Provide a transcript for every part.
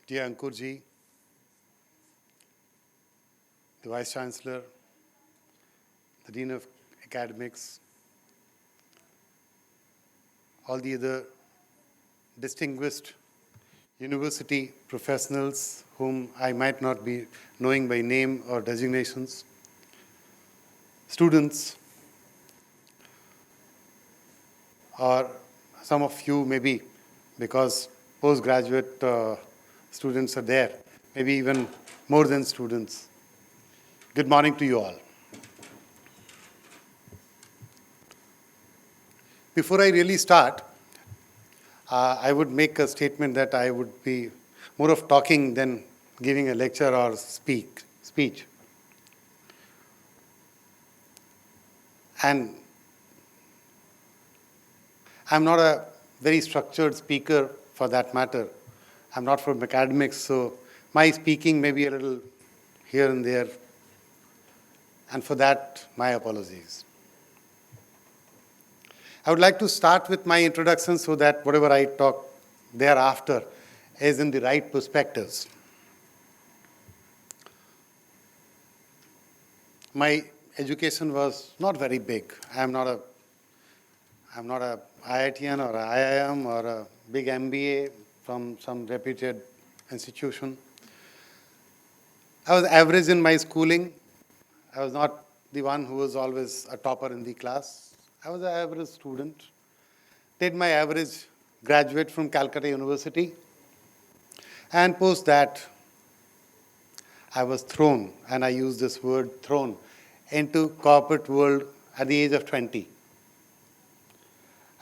dear Ankurji, the Vice Chancellor, the Dean of Academics, all the other distinguished university professionals whom I might not be knowing by name or designations, students, or some of you maybe because postgraduate students are there, maybe even more than students. Good morning to you all. Before I really start, I would make a statement that I would be more of talking than giving a lecture or speech. And I'm not a very structured speaker for that matter. I'm not from academics, so my speaking may be a little here and there. And for that, my apologies. I would like to start with my introduction so that whatever I talk thereafter is in the right perspectives. My education was not very big. I'm not a IITian or a IIM or a big MBA from some reputed institution. I was average in my schooling. I was not the one who was always a topper in the class. I was an average student. Did my average graduate from Calcutta University. And post that, I was thrown, and I use this word thrown, into corporate world at the age of 20.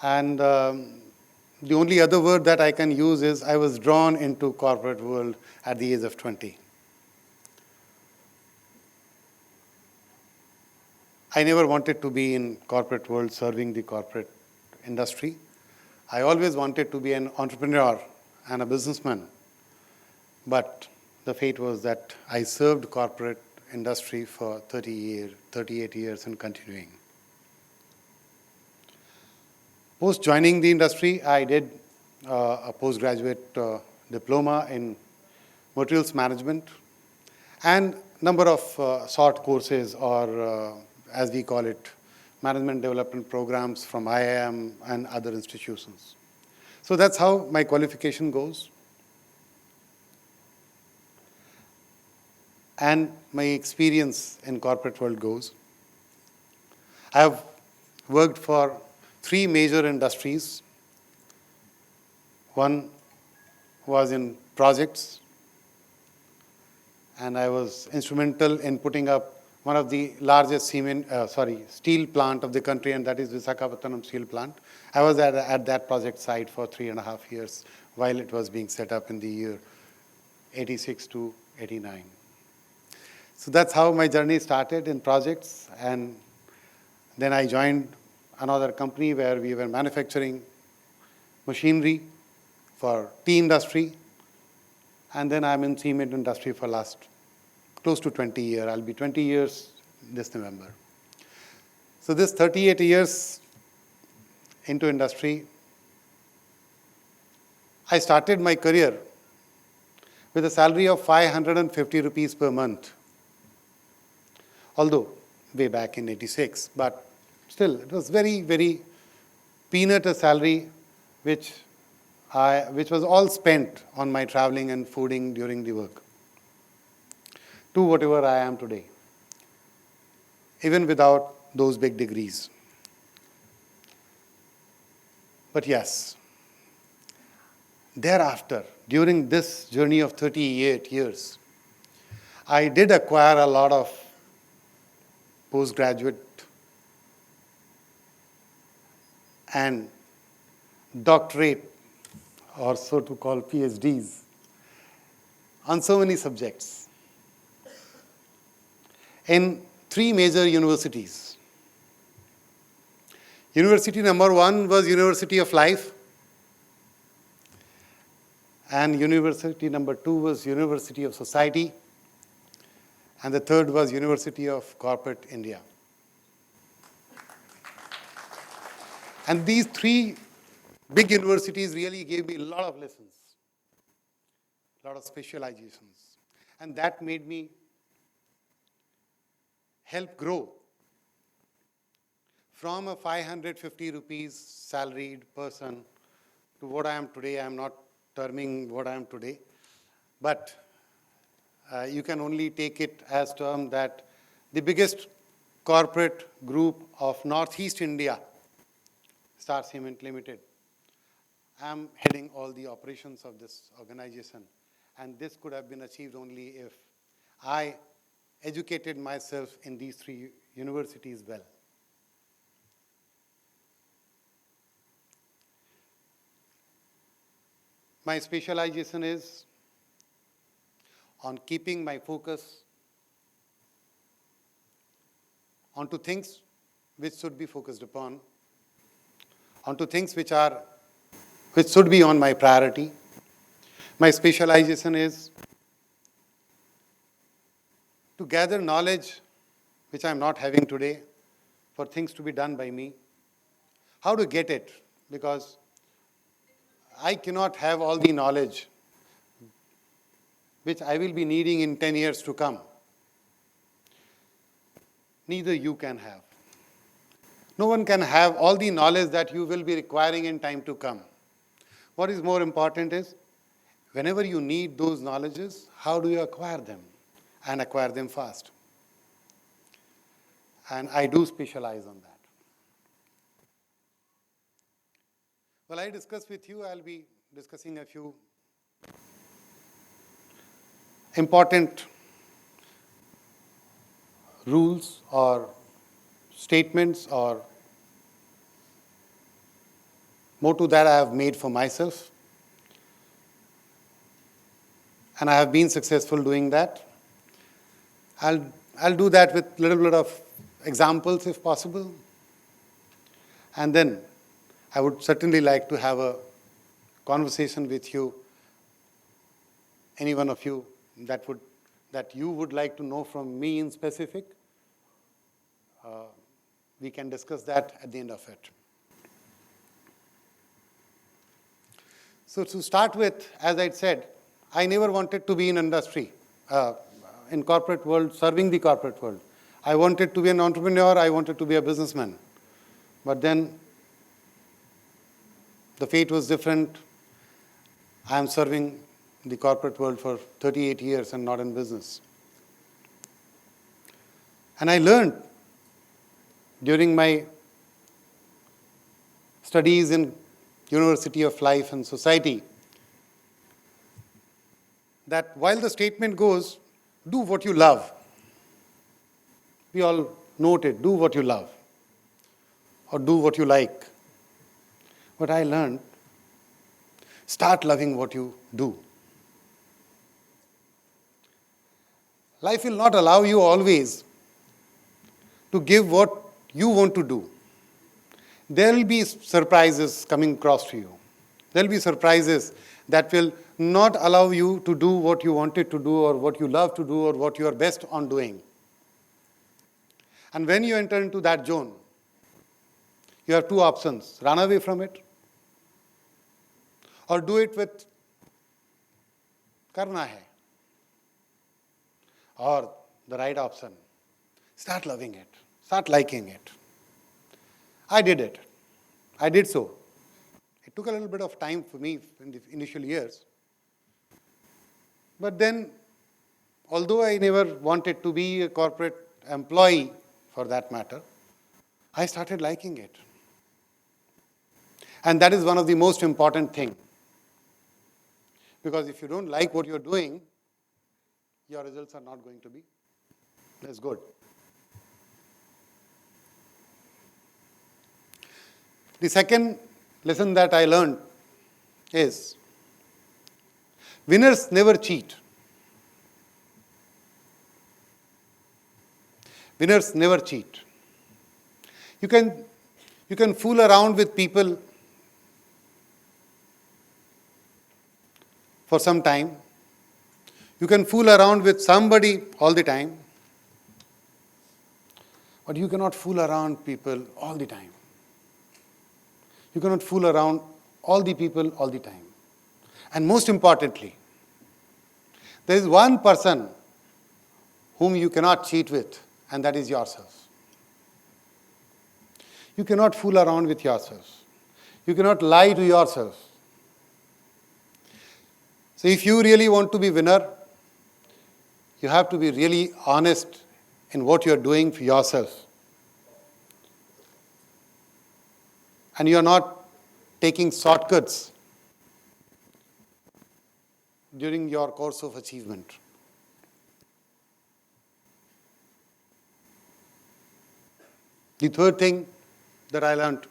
And the only other word that I can use is I was drawn into corporate world at the age of 20. I never wanted to be in corporate world serving the corporate industry. I always wanted to be an entrepreneur and a businessman. But the fate was that I served corporate industry for 38 years and continuing. Post joining the industry, I did a postgraduate diploma in materials management and number of short courses or as we call it, management development programs from IIM and other institutions. So that's how my qualification goes. And my experience in corporate world goes. I have worked for 3 major industries. One was in projects, and I was instrumental in putting up one of the largest steel plant of the country, and that is Visakhapatnam steel plant. I was at that project site for 3.5 years while it was being set up in the year 86 to 89. So that's how my journey started in projects, and then I joined another company where we were manufacturing machinery for tea industry, and then I'm in cement industry for last close to 20 years. I'll be 20 years this November. So this 38 years into industry, I started my career with a salary of 550 rupees per month. Although way back in 86, but still it was very, very peanut a salary which was all spent on my traveling and fooding during the work. To whatever I am today, even without those big degrees. But yes, thereafter, during this journey of 38 years, I did acquire a lot of postgraduate and doctorate, or so to call PhDs, on so many subjects. In 3 major universities. University number 1 was University of Life, and university number 2 was University of Society, and the third was University of Corporate India. And these 3 big universities really gave me a lot of lessons. a lot of specializations. And that made me help grow from a 550 rupees salaried person to what I am today. I am not terming what I am today, but you can only take it as term that the biggest corporate group of Northeast India, Star Cement Limited. I am heading all the operations of this organization, and this could have been achieved only if I educated myself in these three universities well. My specialization is on keeping my focus onto things which should be focused upon, onto things which should be on my priority. My specialization is to gather knowledge which I am not having today for things to be done by me. How to get it? Because I cannot have all the knowledge which I will be needing in 10 years to come. Neither you can have. No one can have all the knowledge that you will be requiring in time to come. What is more important is, whenever you need those knowledges, how do you acquire them? And acquire them fast. And I do specialize on that. Well, I discuss with you, I'll be discussing a few important rules or statements or motto that I have made for myself. And I have been successful doing that. I'll do that with a little bit of examples if possible. And then I would certainly like to have a conversation with you, any one of you that you would like to know from me in specific. We can discuss that at the end of it. So to start with, as I said, I never wanted to be in industry, in corporate world, serving the corporate world. I wanted to be an entrepreneur, I wanted to be a businessman. But then the fate was different. I am serving the corporate world for 38 years and not in business. And I learned during my studies in University of Life and Society that while the statement goes, do what you love. We all note it, do what you love or do what you like. But I learned, start loving what you do. Life will not allow you always to give what you want to do. There will be surprises coming across to you. There will be surprises that will not allow you to do what you wanted to do or what you love to do or what you are best on doing. And when you enter into that zone, you have two options: run away from it or do it with karna hai. Or the right option, start loving it, start liking it. I did it. I did so. It took a little bit of time for me in the initial years. But then, although I never wanted to be a corporate employee for that matter, I started liking it. And that is one of the most important things. Because if you don't like what you're doing, your results are not going to be as good. The second lesson that I learned is winners never cheat. Winners never cheat. You can fool around with people for some time. You can fool around with somebody all the time. But you cannot fool around people all the time. You cannot fool around all the people all the time. And most importantly, There is one person whom you cannot cheat with, and that is yourself. You cannot fool around with yourself. You cannot lie to yourself. So if you really want to be winner, you have to be really honest in what you are doing for yourself. And you are not taking shortcuts during your course of achievement. The third thing that I learned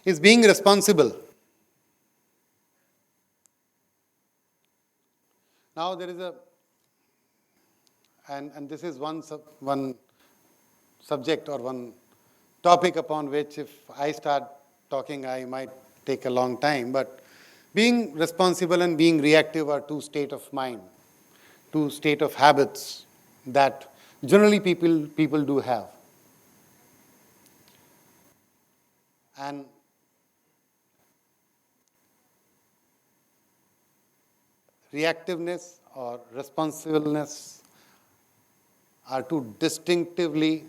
is being responsible. Now there is and this is one subject or one topic upon which if I start talking, I might take a long time. But being responsible and being reactive are two states of mind, two states of habits that generally people do have. And reactiveness or responsibleness are two distinctively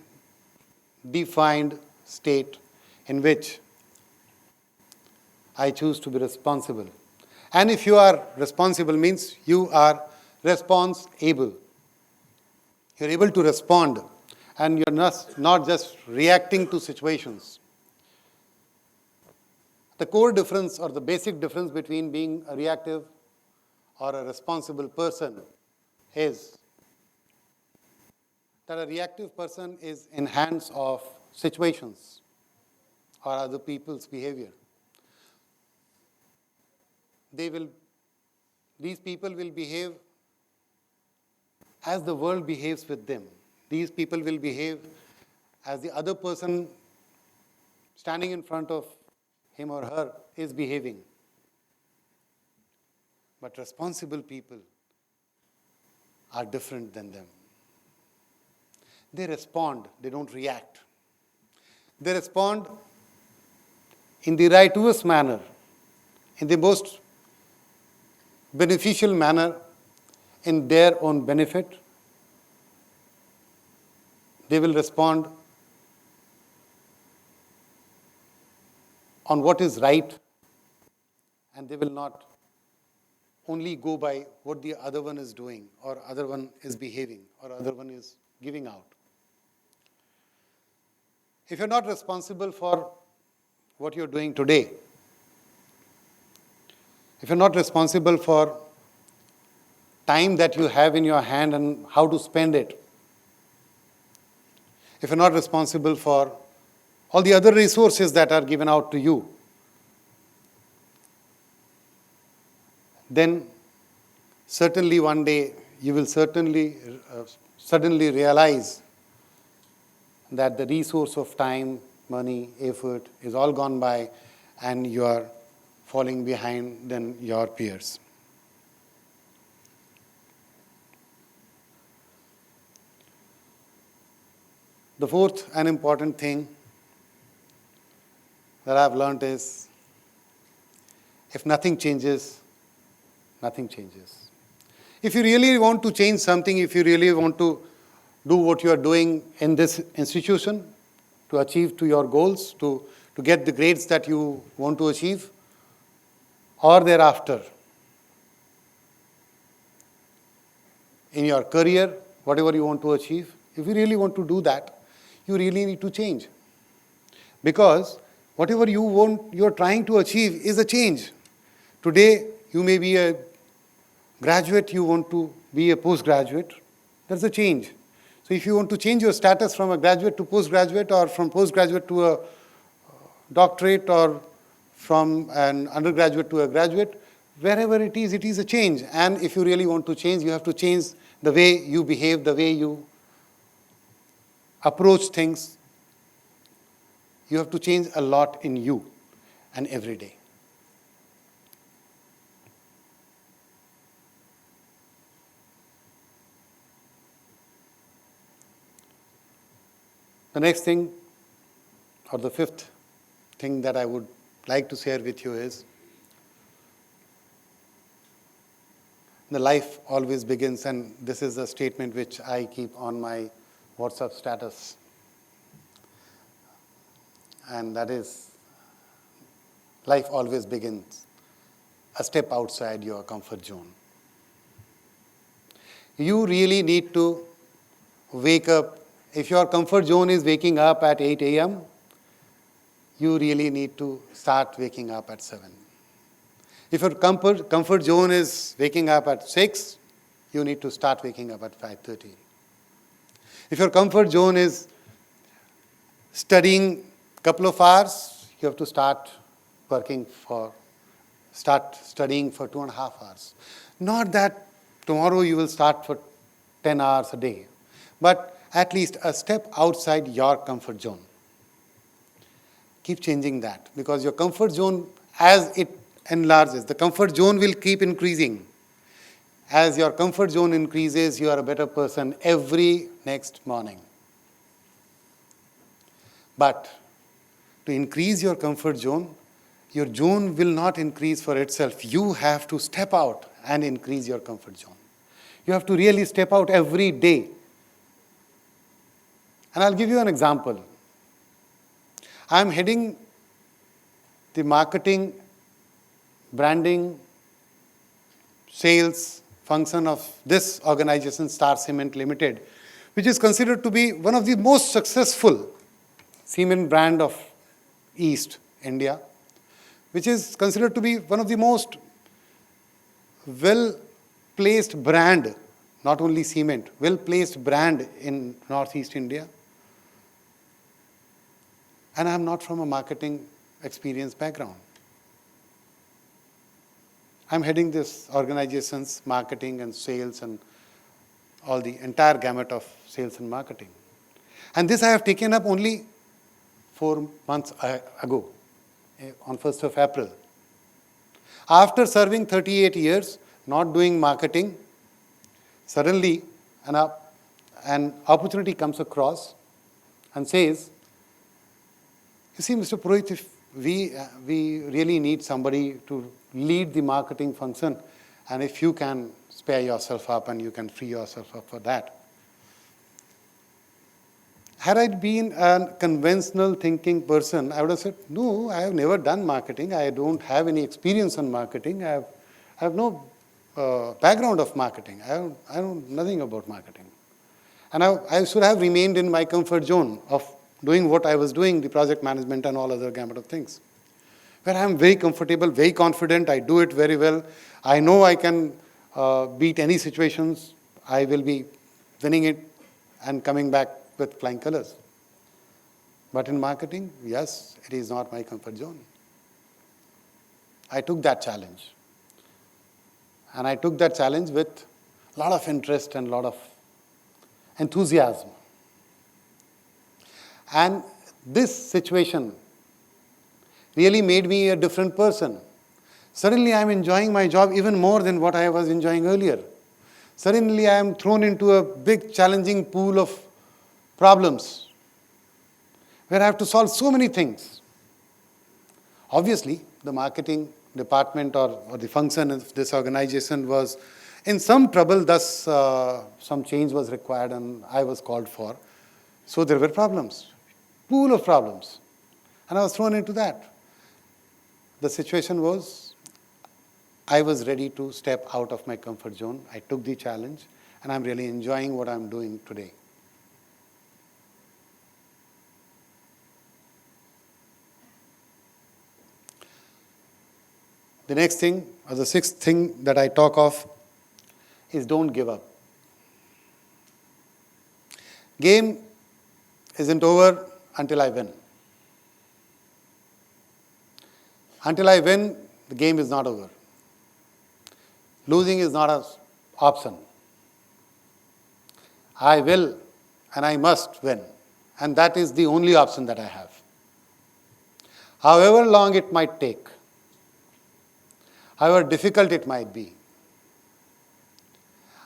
defined state in which I choose to be responsible. And if you are responsible means you are response-able. You're able to respond and you're not just reacting to situations. The core difference or the basic difference between being a reactive or a responsible person is that a reactive person is in hands of situations or other people's behavior. These people will behave as the world behaves with them. These people will behave as the other person standing in front of him or her is behaving. But responsible people are different than them. They respond, they don't react. They respond in the righteous manner, in the most beneficial manner, in their own benefit. They will respond on what is right, and they will not only go by what the other one is doing, or other one is behaving, or other one is giving out. If you're not responsible for what you're doing today, if you're not responsible for time that you have in your hand and how to spend it, if you're not responsible for all the other resources that are given out to you, then certainly one day you will suddenly realize that the resource of time, money, effort is all gone by and you are falling behind than your peers. The fourth and important thing that I've learned is, if nothing changes, nothing changes. If you really want to change something, if you really want to do what you are doing in this institution, to achieve to your goals, to get the grades that you want to achieve, or thereafter, in your career, whatever you want to achieve, if you really want to do that, you really need to change. Because whatever you're trying to achieve is a change. Today, you may be a graduate, you want to be a postgraduate. That's a change. So if you want to change your status from a graduate to postgraduate, or from postgraduate to a doctorate, or from an undergraduate to a graduate, wherever it is a change. And if you really want to change, you have to change the way you behave, the way you approach things. You have to change a lot in you and every day. The next thing, or the fifth thing that I would like to share with you is The life always begins, and this is a statement which I keep on my WhatsApp status. And that is, life always begins a step outside your comfort zone. You really need to wake up. If your comfort zone is waking up at 8 a.m., you really need to start waking up at 7. If your comfort zone is waking up at 6, you need to start waking up at 5:30. If your comfort zone is studying a couple of hours, you have to start studying for 2.5 hours. Not that tomorrow you will start for 10 hours a day, but at least a step outside your comfort zone. Keep changing that, because your comfort zone, as it enlarges, the comfort zone will keep increasing. As your comfort zone increases, you are a better person every next morning. But to increase your comfort zone, your zone will not increase for itself. You have to step out and increase your comfort zone. You have to really step out every day. And I'll give you an example. I'm heading the marketing, branding, sales function of this organization, Star Cement Limited, which is considered to be one of the most successful cement brand of East India, which is considered to be one of the most well-placed brand, not only cement, well-placed brand in Northeast India. And I'm not from a marketing experience background. I'm heading this organization's marketing and sales and all the entire gamut of sales and marketing. And this I have taken up only 4 months ago, on 1st of April. After serving 38 years, not doing marketing, suddenly an opportunity comes across and says, you see, Mr. Purohit, if we really need somebody to lead the marketing function, and if you can spare yourself up and you can free yourself up for that. Had I been a conventional thinking person, I would have said, no, I have never done marketing. I don't have any experience on marketing. I have no background of marketing. I know nothing about marketing. And I should have remained in my comfort zone of doing what I was doing, the project management and all other gamut of things, where I am very comfortable, very confident, I do it very well. I know I can beat any situations. I will be winning it and coming back with flying colors. But in marketing, yes, it is not my comfort zone. I took that challenge. And I took that challenge with a lot of interest and a lot of enthusiasm. And this situation really made me a different person. Suddenly I am enjoying my job even more than what I was enjoying earlier. Suddenly I am thrown into a big challenging pool of problems where I have to solve so many things. Obviously, the marketing department or the function of this organization was in some trouble, thus some change was required and I was called for. So there were problems, pool of problems. And I was thrown into that. The situation was, I was ready to step out of my comfort zone. I took the challenge, and I'm really enjoying what I'm doing today. The next thing, or the sixth thing that I talk of, is don't give up. Game isn't over until I win. Until I win, the game is not over. Losing is not an option. I will and I must win. And that is the only option that I have. However long it might take, however difficult it might be,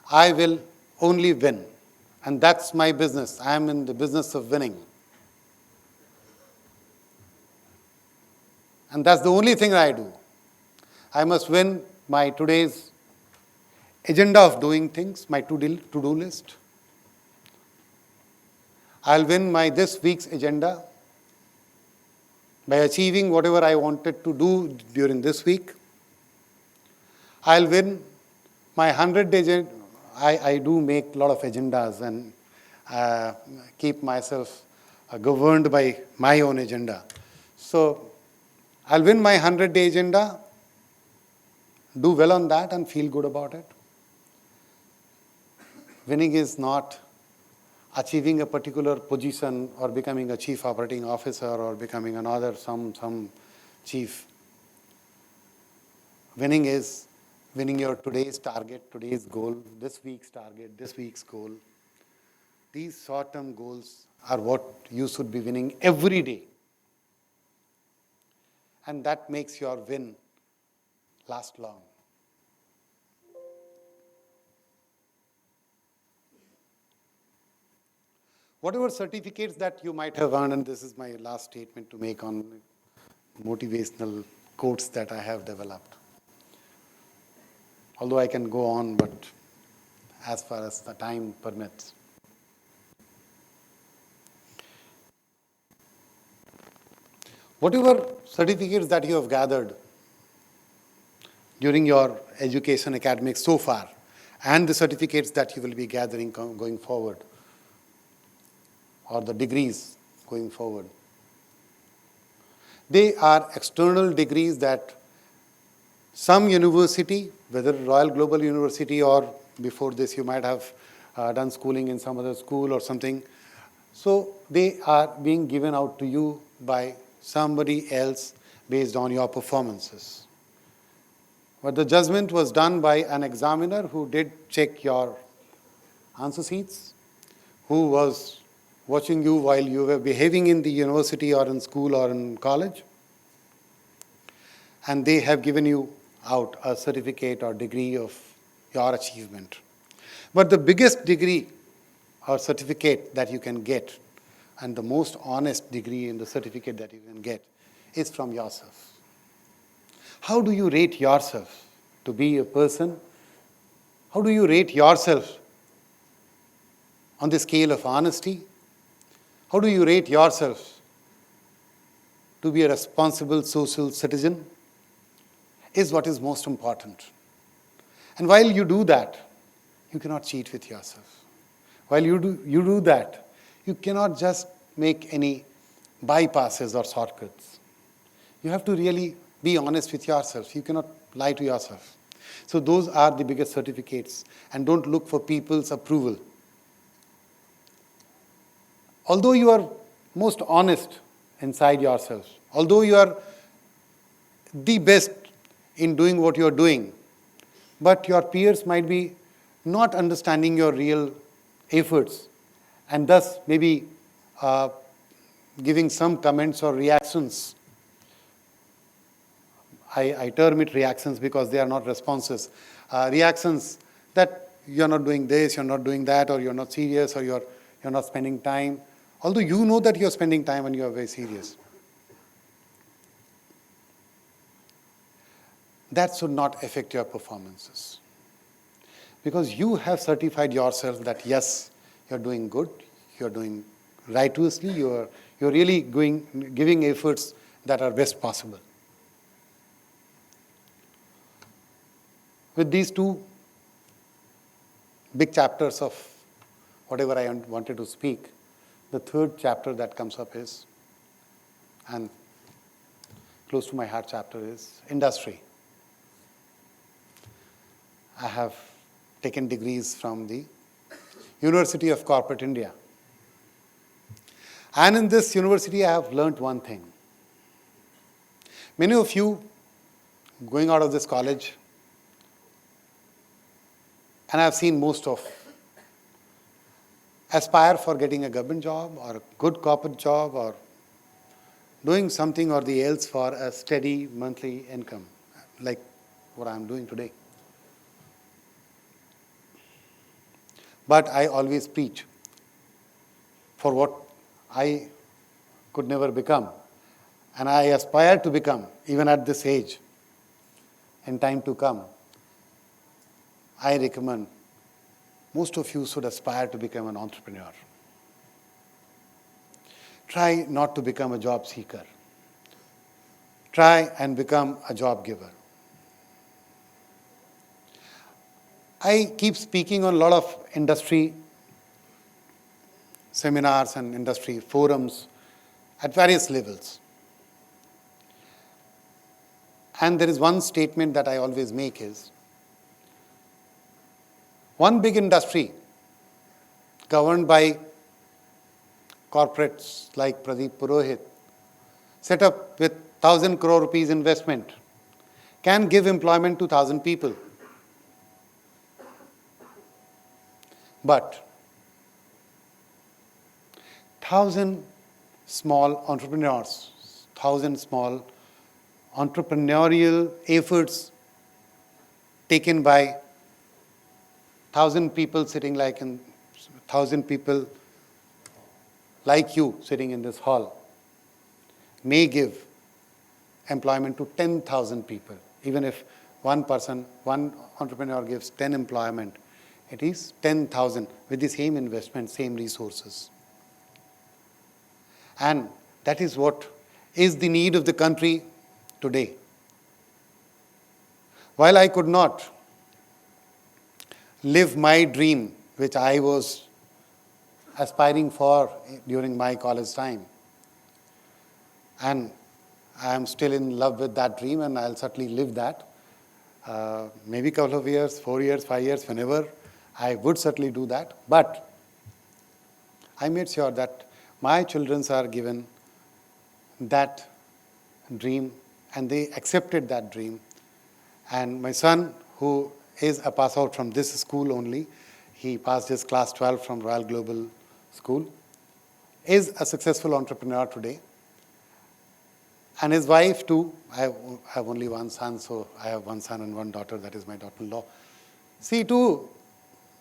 I will only win. And that's my business. I am in the business of winning. And that's the only thing I do. I must win my today's agenda of doing things, my to-do list. I'll win my this week's agenda by achieving whatever I wanted to do during this week. I'll win my 100-day. I do make a lot of agendas and keep myself governed by my own agenda. So I'll win my 100-day agenda, do well on that and feel good about it. Winning is not achieving a particular position or becoming a chief operating officer or becoming another some chief. Winning is winning your today's target, today's goal, this week's target, this week's goal. These short-term goals are what you should be winning every day. And that makes your win last long. Whatever certificates that you might have earned, and this is my last statement to make on motivational quotes that I have developed. Although I can go on, but as far as the time permits. Whatever certificates that you have gathered during your education academics so far, and the certificates that you will be gathering going forward, or the degrees going forward, they are external degrees that some university, whether Royal Global University or before this you might have done schooling in some other school or something, so they are being given out to you by somebody else based on your performances. But the judgment was done by an examiner who did check your answer sheets, who was watching you while you were behaving in the university or in school or in college, and they have given you out a certificate or degree of your achievement. But the biggest degree or certificate that you can get, and the most honest degree in the certificate that you can get, is from yourself. How do you rate yourself to be a person? How do you rate yourself on the scale of honesty? How do you rate yourself to be a responsible social citizen? Is what is most important. And while you do that, you cannot cheat with yourself. While you do that, you cannot just make any bypasses or shortcuts. You have to really be honest with yourself. You cannot lie to yourself. So those are the biggest certificates. And don't look for people's approval. Although you are most honest inside yourself, although you are the best in doing what you are doing, but your peers might be not understanding your real efforts and thus maybe giving some comments or reactions. I term it reactions because they are not responses. Reactions that you're not doing this, you're not doing that, or you're not serious, or you're not spending time. Although you know that you're spending time and you're very serious. That should not affect your performances. Because you have certified yourself that yes, you're doing good, you're doing righteously, you're really giving efforts that are best possible. With these two big chapters of whatever I wanted to speak, the third chapter that comes up is, and close to my heart chapter is, industry. I have taken degrees from the University of Corporate India. And in this university, I have learnt one thing. Many of you going out of this college, and I have seen most of, aspire for getting a government job or a good corporate job or doing something or the else for a steady monthly income, like what I am doing today. But I always preach for what I could never become. And I aspire to become, even at this age, in time to come. I recommend most of you should aspire to become an entrepreneur. Try not to become a job seeker. Try and become a job giver. I keep speaking on a lot of industry seminars and industry forums at various levels. And there is one statement that I always make is, one big industry governed by corporates like Pradeep Purohit, set up with 1,000 crore rupees investment, can give employment to 1,000 people. But 1,000 small entrepreneurs, 1,000 small entrepreneurial efforts taken by 1,000 people sitting like in 1,000 people like you sitting in this hall may give employment to 10,000 people. Even if one person, one entrepreneur gives 10 employment, it is 10,000 with the same investment, same resources. And that is what is the need of the country today. While I could not live my dream, which I was aspiring for during my college time, and I am still in love with that dream, and I'll certainly live that. Maybe a couple of years, 4 years, 5 years, whenever, I would certainly do that. But I made sure that my children are given that dream, and they accepted that dream. And my son, who is a pass out from this school only, he passed his class 12 from Royal Global School, is a successful entrepreneur today. And his wife too, I have only one son, so I have one son and one daughter, that is my daughter-in-law. She too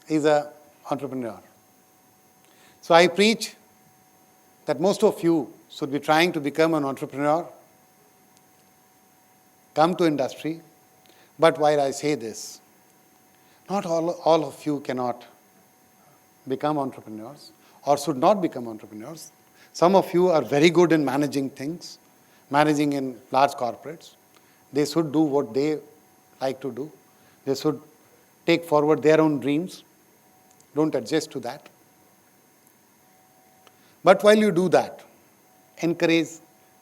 is an entrepreneur. So I preach that most of you should be trying to become an entrepreneur, come to industry. But while I say this, not all of you cannot become entrepreneurs or should not become entrepreneurs. Some of you are very good in managing things, managing in large corporates. They should do what they like to do. They should take forward their own dreams. Don't adjust to that. But while you do that, encourage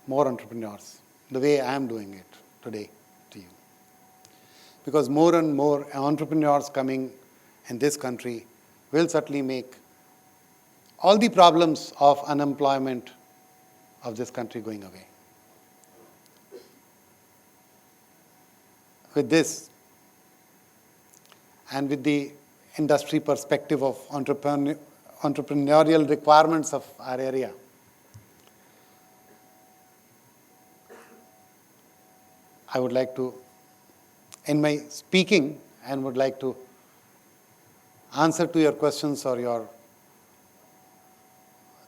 more entrepreneurs, the way I am doing it today to you. Because more and more entrepreneurs coming in this country will certainly make all the problems of unemployment of this country going away. With this, and with the industry perspective of entrepreneurial requirements of our area, I would like to, in my speaking, and would like to answer to your questions or your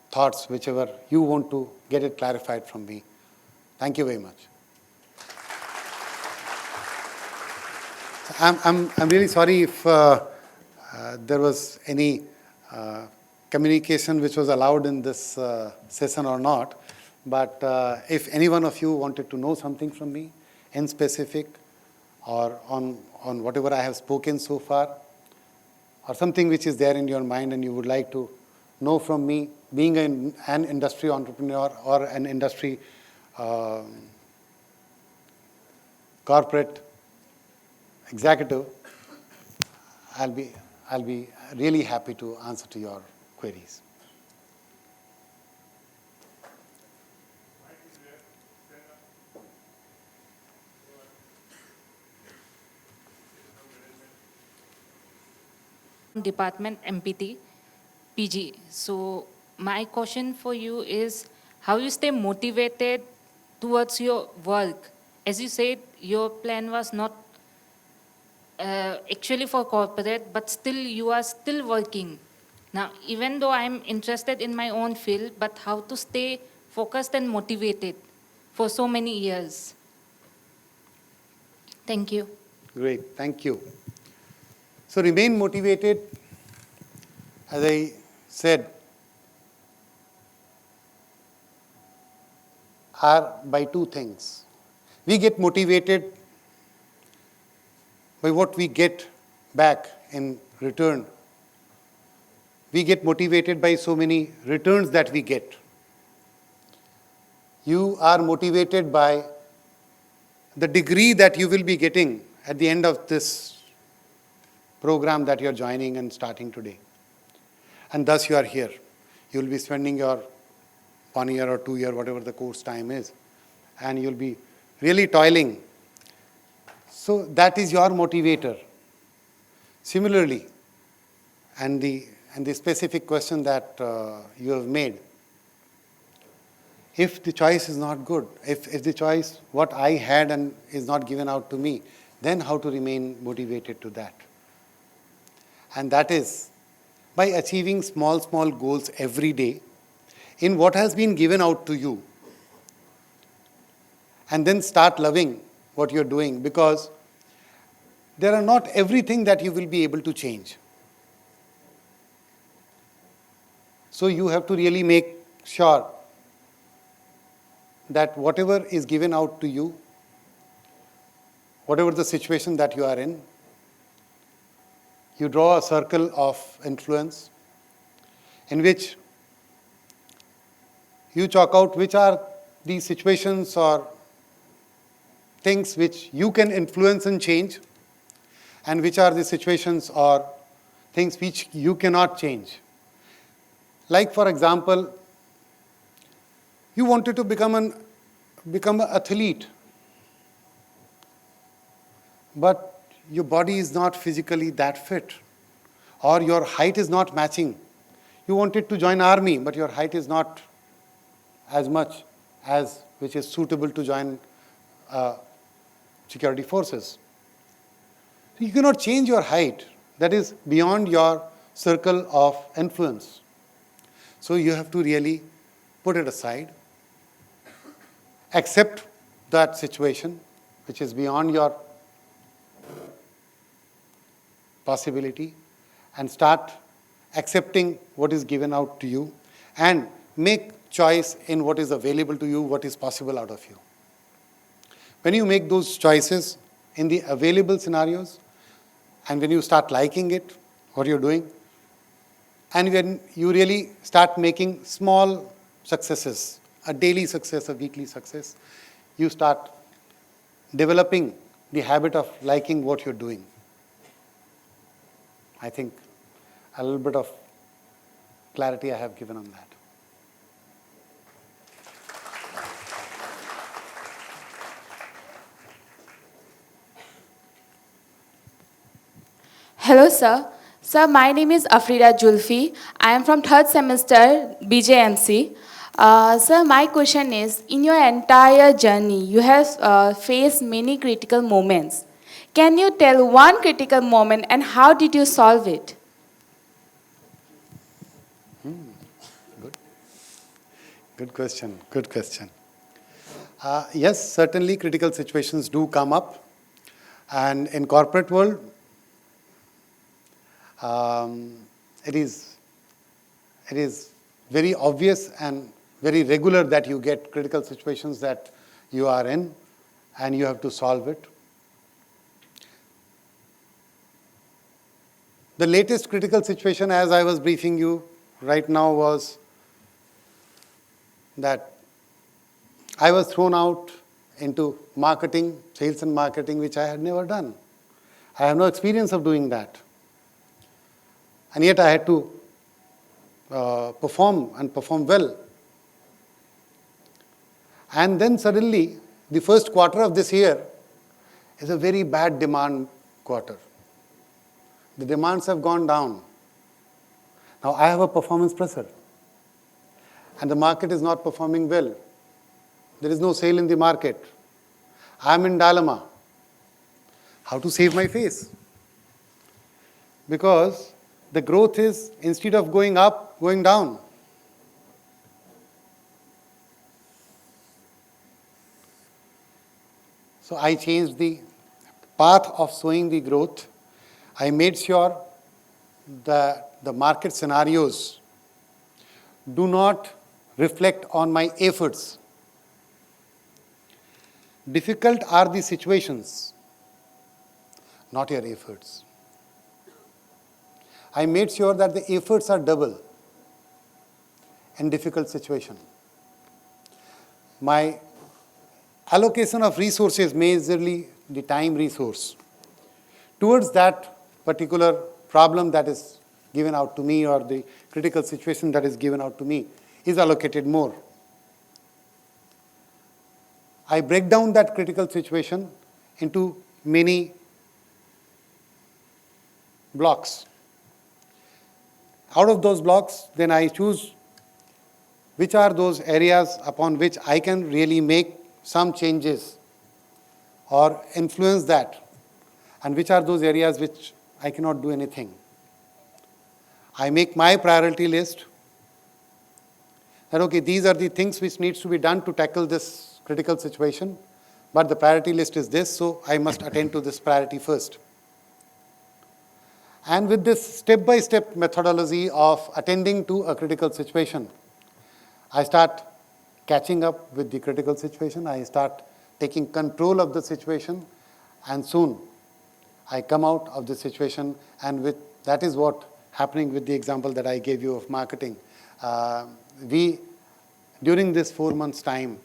thoughts, whichever you want to get it clarified from me. Thank you very much. I'm really sorry if there was any communication which was allowed in this session or not. But if any one of you wanted to know something from me in specific, or on whatever I have spoken so far, or something which is there in your mind and you would like to know from me, being an industry entrepreneur or an industry corporate executive, I'll be really happy to answer to your queries. Department MPT PG. So my question for you is how you stay motivated towards your work. As you said, your plan was not actually for corporate, but still you are still working. Now, even though I'm interested in my own field, but how to stay focused and motivated for so many years. Thank you. Great, thank you. So remain motivated, as I said, are by two things. We get motivated by what we get back in return. We get motivated by so many returns that we get. You are motivated by the degree that you will be getting at the end of this program that you're joining and starting today. And thus you are here. You'll be spending your 1 year or 2 year, whatever the course time is, and you'll be really toiling. So that is your motivator. Similarly, and the specific question that you have made, if the choice is not good, if the choice what I had and is not given out to me, then how to remain motivated to that? And that is by achieving small goals every day in what has been given out to you. And then start loving what you're doing, because there are not everything that you will be able to change. So you have to really make sure that whatever is given out to you, whatever the situation that you are in, you draw a circle of influence in which you chalk out which are the situations or things which you can influence and change, and which are the situations or things which you cannot change. Like, for example, you wanted to become an athlete, but your body is not physically that fit, or your height is not matching. You wanted to join army, but your height is not as much as which is suitable to join security forces. You cannot change your height. That is beyond your circle of influence. So you have to really put it aside, accept that situation which is beyond your possibility, and start accepting what is given out to you, and make choice in what is available to you, what is possible out of you. When you make those choices in the available scenarios, and when you start liking it, what you're doing, and when you really start making small successes, a daily success, a weekly success, you start developing the habit of liking what you're doing. I think a little bit of clarity I have given on that. Hello, sir. Sir, my name is Afrida Julfi. I am from third semester BJMC. Sir, my question is, in your entire journey, you have faced many critical moments. Can you tell one critical moment and how did you solve it? Good question. Good question. Yes, certainly critical situations do come up, and in corporate world, it is very obvious and very regular that you get critical situations that you are in, and you have to solve it. The latest critical situation, as I was briefing you right now, was that I was thrown out into marketing, sales and marketing, which I had never done. I have no experience of doing that. And yet I had to perform and perform well. And then suddenly, the first quarter of this year is a very bad demand quarter. The demands have gone down. Now I have a performance pressure, and the market is not performing well. There is no sale in the market. I am in dilemma. How to save my face? Because the growth is, instead of going up, going down. So I changed the path of sowing the growth. I made sure that the market scenarios do not reflect on my efforts. Difficult are the situations, not your efforts. I made sure that the efforts are double in difficult situation. My allocation of resources, majorly the time resource, towards that particular problem that is given out to me or the critical situation that is given out to me is allocated more. I break down that critical situation into many blocks. Out of those blocks, then I choose which are those areas upon which I can really make some changes or influence that, and which are those areas which I cannot do anything. I make my priority list that, okay, these are the things which needs to be done to tackle this critical situation, but the priority list is this, so I must attend to this priority first. And with this step-by-step methodology of attending to a critical situation, I start catching up with the critical situation, I start taking control of the situation, and soon I come out of the situation, and that is what happening with the example that I gave you of marketing. During this 4 months' time,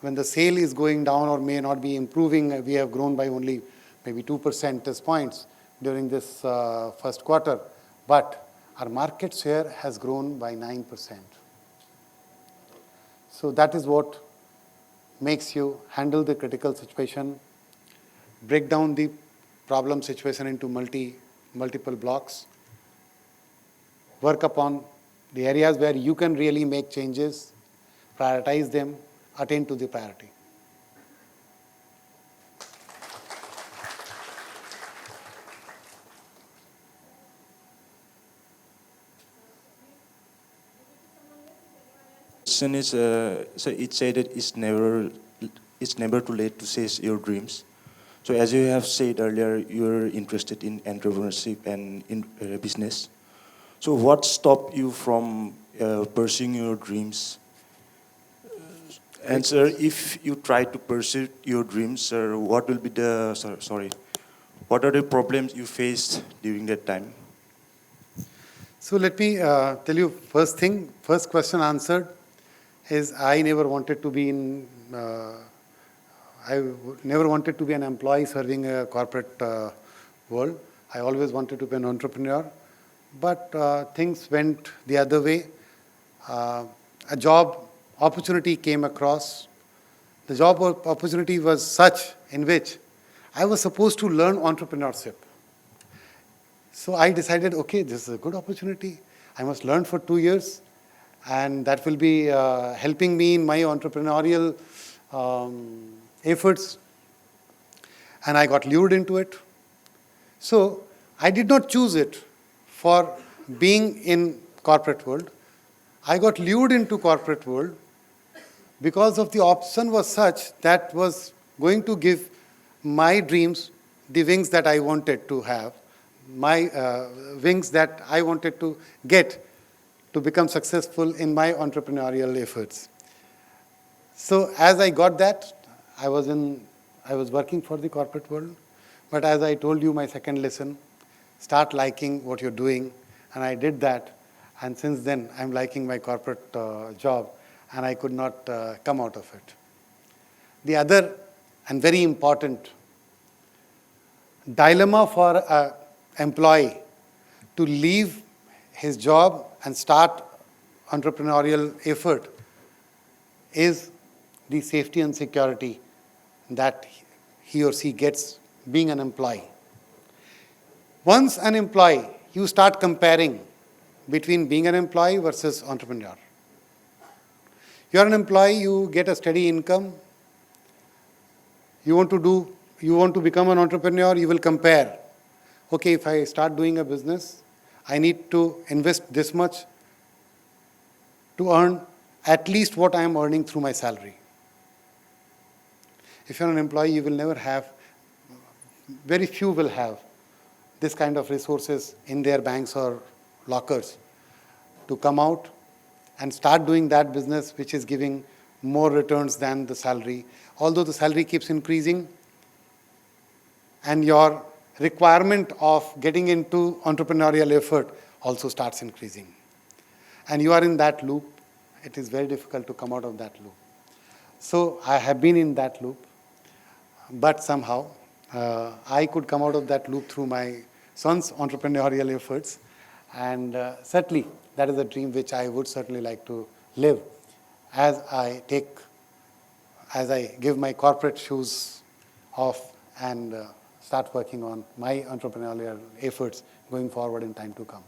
when the sale is going down or may not be improving, we have grown by only maybe 2 percentage points during this first quarter, but our market share has grown by 9%. So that is what makes you handle the critical situation, break down the problem situation into multiple blocks, work upon the areas where you can really make changes, prioritize them, attend to the priority. Question is, so it said that it's never too late to chase your dreams. So as you have said earlier, you're interested in entrepreneurship and in business. So what stopped you from pursuing your dreams? And sir, if you try to pursue your dreams, sir, what will be what are the problems you faced during that time? So let me tell you first question answered is I never wanted to be never wanted to be an employee serving a corporate world. I always wanted to be an entrepreneur, but things went the other way. A job opportunity came across. The job opportunity was such in which I was supposed to learn entrepreneurship. So I decided, okay, this is a good opportunity. I must learn for 2 years, and that will be helping me in my entrepreneurial efforts. And I got lured into it. So I did not choose it for being in corporate world. I got lured into corporate world because of the option was such that was going to give my dreams the wings that I wanted to have, my wings that I wanted to get to become successful in my entrepreneurial efforts. So as I got that, I was working for the corporate world. But as I told you, my second lesson, start liking what you're doing. And I did that. And since then, I'm liking my corporate job. And I could not come out of it. The other and very important dilemma for an employee to leave his job and start entrepreneurial effort is the safety and security that he or she gets being an employee. Once an employee, you start comparing between being an employee versus entrepreneur. You're an employee, you get a steady income. You want to become an entrepreneur, you will compare. Okay, if I start doing a business, I need to invest this much to earn at least what I am earning through my salary. If you're an employee, you will never have, very few will have this kind of resources in their banks or lockers to come out and start doing that business which is giving more returns than the salary. Although the salary keeps increasing and your requirement of getting into entrepreneurial effort also starts increasing. And you are in that loop. It is very difficult to come out of that loop. So I have been in that loop, but somehow I could come out of that loop through my son's entrepreneurial efforts. And certainly that is a dream which I would certainly like to live as I give my corporate shoes off and start working on my entrepreneurial efforts going forward in time to come.